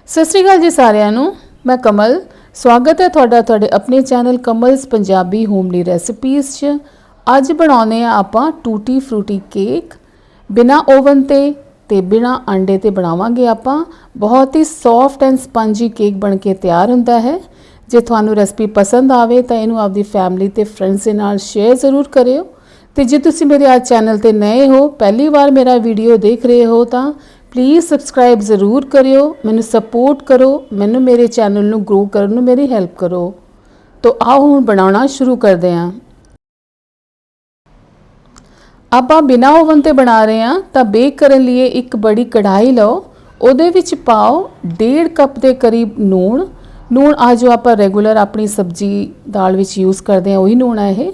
सत श्री अकाल जी सारिਆਂ ਨੂੰ। मैं कमल स्वागत है ਤੁਹਾਡੇ अपने channel Kamal's Punjabi homely recipes 'ਚ। ਅੱਜ ਬਣਾਉਂਦੇ ਆ ਆਪਾਂ टूटी फ्रूटी केक बिना ओवन ते बिना अंडे ते बनावांगे ਆਪਾਂ। बहुत ही सॉफ्ट एंड स्पंजी केक बन के तैयार ਹੁੰਦਾ है। ਜੇ ਤੁਹਾਨੂੰ ਰੈਸਪੀ ਪਸੰਦ ਆਵੇ ਤਾਂ ਇਹਨੂੰ ਆਪਦੀ ਫੈਮਿਲੀ ਤੇ ਫਰੈਂਡਸ ਦੇ ਨਾਲ ਸ਼ੇਅਰ ਜ਼ਰੂਰ ਕਰਿਓ। ਤੇ ਜੇ ਤੁਸੀਂ ਮੇਰੇ ਅੱਜ ਚੈਨਲ ਤੇ ਨਏ ਹੋ, ਪਹਿਲੀ ਵਾਰ ਮੇਰਾ ਵੀਡੀਓ ਦੇਖ ਰਹੇ ਹੋ ਤਾਂ प्लीज़ सबसक्राइब ज़रूर करियो, मैनू सपोर्ट करो, मैनू मेरे चैनल नू ग्रो करने में मेरी हेल्प करो। तो आओ हुण बनाना शुरू करते हैं। आपां बिना ओवन ते बना रहे हैं तो बेक करने लिए एक बड़ी कढ़ाई लो, उहदे विच पाओ 1.5 कप के करीब नून। नून आ जो आप रेगूलर अपनी सब्जी दाल विच यूज़ करते हैं वही नून है ये।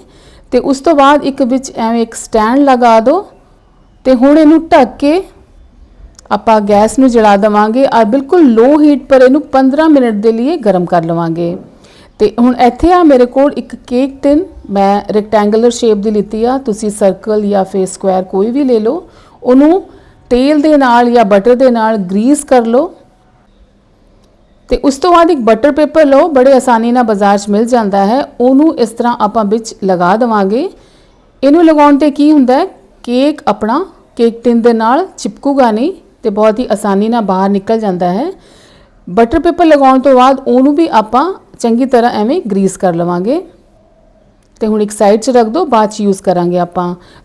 तो उस तो बाद एक विच एवें एक स्टैंड लगा दो तो हुण इहनूं ढक के ਆਪਾਂ गैस ਨੂੰ जला देवांगे और बिल्कुल लो हीट पर इनू 15 मिनट के लिए गर्म कर लवांगे। तो हुण इत्थे आ मेरे कोल एक केक टिन मैं रेक्टेंगुलर शेप की लीती आ, तुसी सर्कल या फिर स्क्वायर कोई भी ले लो। उन्हों तेल दे नाल या बटर दे नाल ग्रीस कर लो। तो उस तो बाद एक बटर पेपर लो, बड़े आसानी नाल बाजार च मिल जाता है। उन्हों इस तरह आपां विच लगा देवांगे। इनू लगाउण ते की हुंदा है, केक अपना केक टिन दे नाल चिपकूगा नहीं तो बहुत ही आसानी ना बाहर निकल जाता है। बटर पेपर लगाने तो बाद उन्होंने भी आप चंगी तरह एवें ग्रीस कर लवांगे। तो हुण एक साइड च रख दो, बाद यूज़ करांगे आप।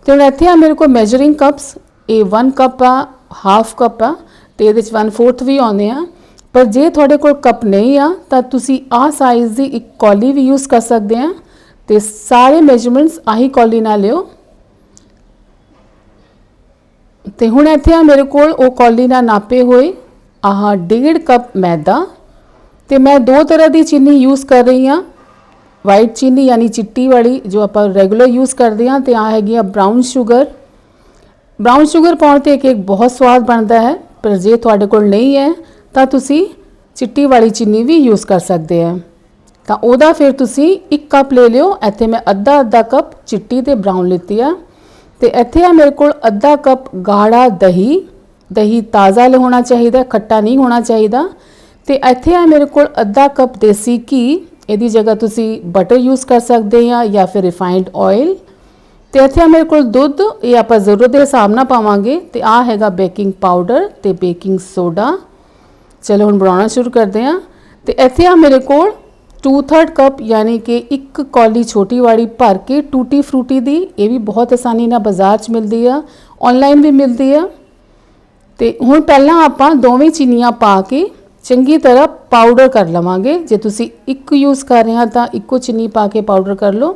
तो हुण इत्थे मेरे को मेजरिंग कप्स ये 1 कप आ, हाफ कप आ, तो ये 1/4 भी आउंदे आ। पर जे तुहाडे कोल कप नहीं आ तां तुसी आ साइज़ की एक कौली भी यूज़ कर सकते हैं। तो सारे मेजरमेंट्स आही कौली नाल लियो। तो हुण इत्थे मेरे कोल वो कौली नाल नापे हुए आह 1.5 कप मैदा। तो मैं 2 तरह की चीनी यूज़ कर रही हाँ। वाइट चीनी यानी चिट्टी वाली जो आप रेगूलर यूज़ करते हैं, तो आ हैगी ब्राउन शुगर। ब्राउन शुगर पाउण ते केक बहुत स्वाद बनता है। पर जे तुहाडे कोल नहीं है तो तुसी चिट्टी वाली चीनी भी यूज़ कर सकते हैं। तो उहदा फिर तुसी 1 कप ले लियो। इत्थे मैं अद्धा कप चिट्टी ते ब्राउन लीती है। तो इत्थे आ मेरे को अद्धा कप गाढ़ा दही। दही ताज़ा होना चाहिए, खट्टा नहीं होना चाहिए। तो इत्थे आ मेरे को अद्धा कप देसी घी, यदी जगह तुसी बटर यूज़ कर सकते हैं या फिर रिफाइंड ऑयल। तो इत्थे आ मेरे को दुध, ये आप जरूरत के हिसाब नाल पावांगे। तो आ हैगा बेकिंग पाउडर तो बेकिंग सोडा। चलो हुण बनाना शुरू करते हैं। तो इत्थे आ मेरे को 2/3 कप यानी कि 1 कौली छोटी वाली भर के टूटी फ्रूटी दी, ये भी बहुत आसानी ना बाजार च मिलती है, ऑनलाइन भी मिलती है। तो हुण पहला आपां दोवें चीनियां पा के चंगी तरह पाउडर कर लवांगे। जे तुसी एक यूज़ कर रहे हैं तो इक्को चीनी पा के पाउडर कर लो।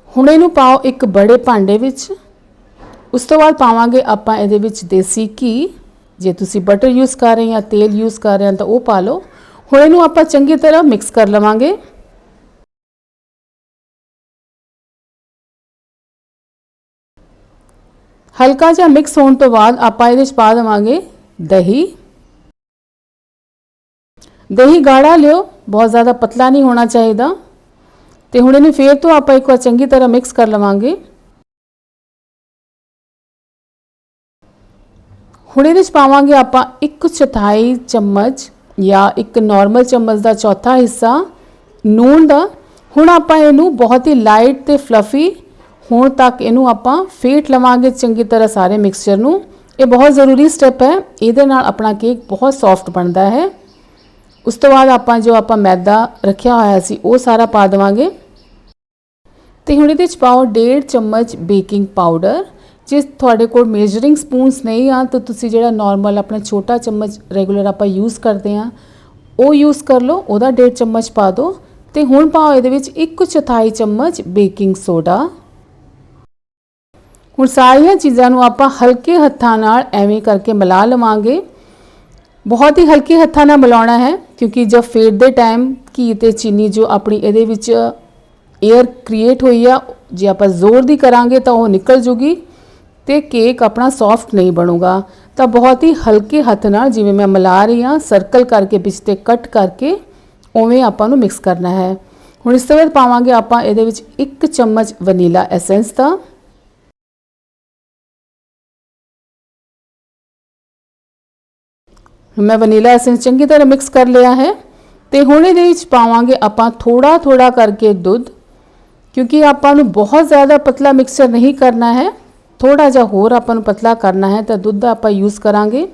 हुण इहनूं पाओ एक बड़े भांडे विच। उस तो बाद पावांगे आपां इहदे विच देसी घी। जे तुसी बटर यूज़ कर रहे हैं या तेल यूज़ कर रहे हैं तो वो पा लो। हुण इहनूं आपां चंगी तरह मिक्स कर लवांगे। हल्का जिहा मिक्स होने तो बाद आपां इहदे च पा देवांगे दही। दही गाढ़ा लियो, बहुत ज़्यादा पतला नहीं होना चाहिए। तो हुण इहनूं फिर तो आपां एक बार चंगी तरह मिक्स कर लवांगे। हुण इहदे च पावांगे आपां 1/4 चम्मच या एक नॉर्मल चम्मच का चौथा हिस्सा नून दा। हुण आपां इहनूं बहुत ही लाइट ते फ्लफी होण तक इहनूं आपां फेंट लवांगे चंगी तरह सारे मिक्सचर नूं। ये बहुत ज़रूरी स्टैप है, इहदे नाल अपना केक बहुत सॉफ्ट बनता है। उस तो बाद आपां जो आपां मैदा रखिया होया सी वो सारा पा देवांगे। तो हुण इहदे च पाओ 1.5 चम्मच बेकिंग पाउडर। जे तुहाडे कोल मेजरिंग स्पूनस नहीं आ तो तुसी जिहड़ा नॉर्मल अपना छोटा चम्मच रेगूलर आप यूज़ करते हैं वो यूज़ कर लो, उहदा 1.5 चम्मच पा दो। तो हुण पाओ इहदे विच 1/4 चम्मच बेकिंग सोडा। हुण सारियां चीज़ां नूं आपां हल्के हत्थां नाल एवें करके मिला लवांगे। बहुत ही हल्के हत्थां नाल मिलाउणा है क्योंकि जब फेटदे टाइम घी ते चीनी जो अपनी इहदे विच एयर क्रिएट हुई है, जे आपां जोर दी करांगे तो वो निकल जूगी तो केक अपना सॉफ्ट नहीं बनूगा। तो बहुत ही हल्के हथ नाल जिवें मैं मिला रही हाँ, सर्कल करके विच ते कट करके उवें आपां नूं मिक्स करना है। हुण इस तो बाद पावांगे आपां इहदे विच 1 चम्मच वनीला एसेंस दा। मैं वनीला एसेंस चंगी तरह मिक्स कर लिया है तो हुण इहदे विच पावांगे आपां थोड़ा थोड़ा करके दुध, क्योंकि आपां नूं बहुत ज़्यादा पतला मिक्सचर नहीं करना है, थोड़ा जिहा होर आपां नूं पतला करना है तो दुध आपां यूज़ करांगे।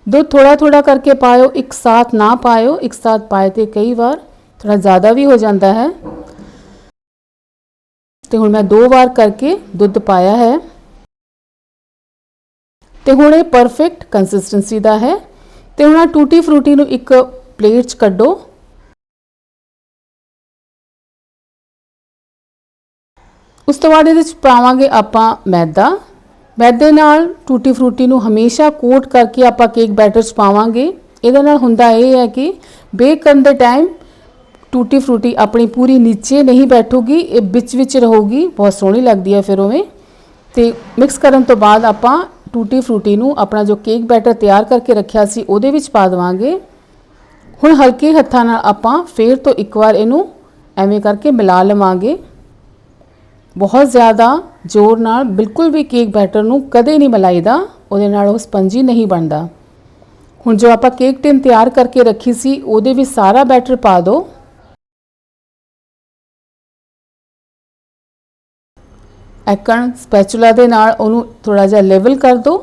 दुध थोड़ा थोड़ा करके पायो, एक साथ ना पायो, एक साथ पाए तो कई बार थोड़ा ज़्यादा भी हो जाता है। तो हुण मैं 2 बार करके दुध पाया है तो हुण ये परफेक्ट कंसिस्टेंसी का है। तो हुण टूटी फ्रूटी नूं एक प्लेट 'च कड्डो। उस तो बाद इहदे 'च पावांगे आपां मैदा। मैदे नाल टूटी फ्रूटी नूं हमेशा कोट करके आपां केक बैटर 'च पावांगे। इहदे नाल हुंदा यह है कि बेक करन दे टाइम टूटी फ्रूटी अपनी पूरी नीचे नहीं बैठूगी, ये बिच रहूगी, बहुत सोहनी लगती है फिर उवें। तो मिक्स करन तो बाद आपां टूटी फ्रूटी नूं अपना जो केक बैटर तैयार करके रखिया सी उहदे विच पा देवांगे। हुण हल्के हत्थां नाल आपां फिर तो एक बार इहनूं एवें करके मिला लवांगे। बहुत ज़्यादा जोर नाल बिल्कुल भी केक बैटर नूं कदे नहीं मिलाईदा, उहदे नाल ओह स्पंजी नहीं बनदा। हुण जो आपां केक टिन तैयार करके रखी सी उहदे विच सारा बैटर पा दो। एकण स्पैचुला दे नाल ओनू थोड़ा जिहा लेवल कर दो।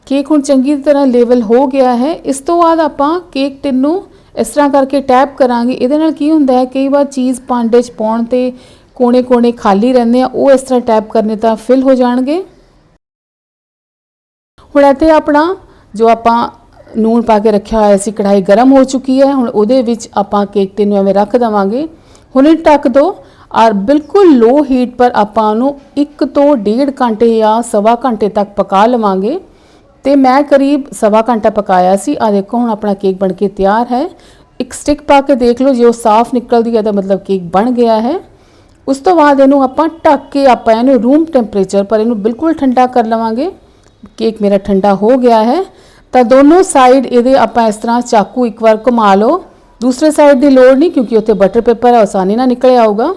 केक हुण चंगी तरह लेवल हो गया है। इस तो बाद आपां केक टिन नूं इस तरह करके टैप करांगे। इहदे नाल की हुंदा है, कई बार चीज़ भांडे 'च पाउण ते कोने कोने खाली रहिंदे आ, वो इस तरह टैप करने तां फिल हो जाणगे। हुण इत्थे अपना जो आपां लूण पा के रखिया होया सी कढ़ाई गर्म हो चुकी है। हुण उहदे विच आपां केक टिन नूं एवें रख देवांगे। हुण ढक दो और बिल्कुल लो हीट पर आपां नूं 1 तो 1.5 घंटे या सवा घंटे तक पका लवांगे। तो मैं करीब सवा घंटा पकाया सी। आ देखो हुण अपना केक बन के तैयार है। एक स्टिक पा के देख लो, जो साफ निकलती है तो मतलब केक बन गया है। उस तो बाद इनू आपां ढक के आपां इनू रूम टैंपरेचर पर इनू बिल्कुल ठंडा कर लवांगे। केक मेरा ठंडा हो गया है तो दोनों साइड इहदे आपां इस तरह चाकू एक बार घुमा लो। दूसरे साइड की लोड़ नहीं, क्योंकि उत्ते बटर पेपर है, आसानी नाल निकल आऊगा।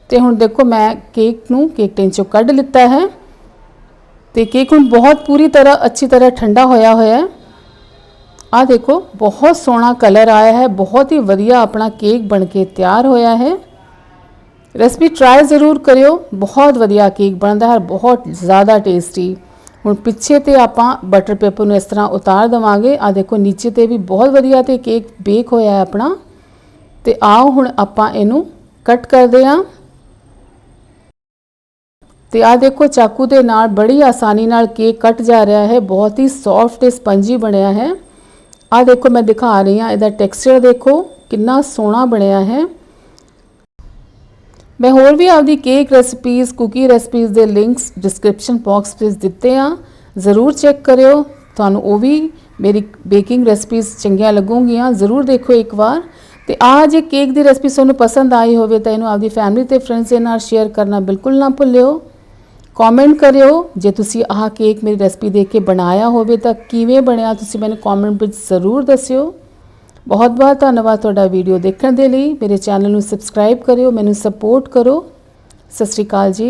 तो हुण देखो मैं केक नूं केक टिन चों कढ लिता है। तो केक हुण बहुत पूरी तरह अच्छी तरह ठंडा होया होया है। आ देखो बहुत सोहना कलर आया है, बहुत ही वधिया अपना केक बन के तैयार होया है। रेसिपी ट्राई ज़रूर करियो, बहुत वधिया केक बनता है, बहुत ज़्यादा टेस्टी। हुण पिछे ते आपां बटर पेपर नूं इस तरह उतार देवांगे। आ देखो नीचे ते भी बहुत वधिया ते केक बेक होया है अपना। तो आओ हुण आपां इनू कट करदे हां। तो आ देखो चाकू के नाल बड़ी आसानी नाल केक कट जा रहा है, बहुत ही सॉफ्ट ते स्पंजी बनया है। आ देखो मैं दिखा रही हाँ, इहदा टैक्सचर देखो कितना सोहना बनया है। मैं होर भी आपदी केक रेसिपीज़ कुकी रेसिपीज़ के लिंक्स डिस्क्रिप्शन बॉक्स विच दिते हैं, ज़रूर चैक करियो। तुहानूं वो भी मेरी बेकिंग रेसिपीज़ चंगियां लगूंगियां, ज़रूर देखो एक बार। तो आ जे केक की रेसिपी तुहानूं पसंद आई होवे तो इहनूं आपदी फैमिली ते फ्रेंड्स दे नाल शेयर करना बिल्कुल ना भुल्लियो। कॉमेंट करियो जे तुसी आह केक मेरी रेसिपी देख के बनाया होवे तो किवें बनया, तुसी मैनूं कॉमेंट विच ज़रूर दस्सियो। बहुत बहुत धन्यवाद तुहाडा वीडियो देखने के लिए। मेरे चैनल नूं सबसक्राइब करियो, मैनूं सपोर्ट करो। सत श्री अकाल जी।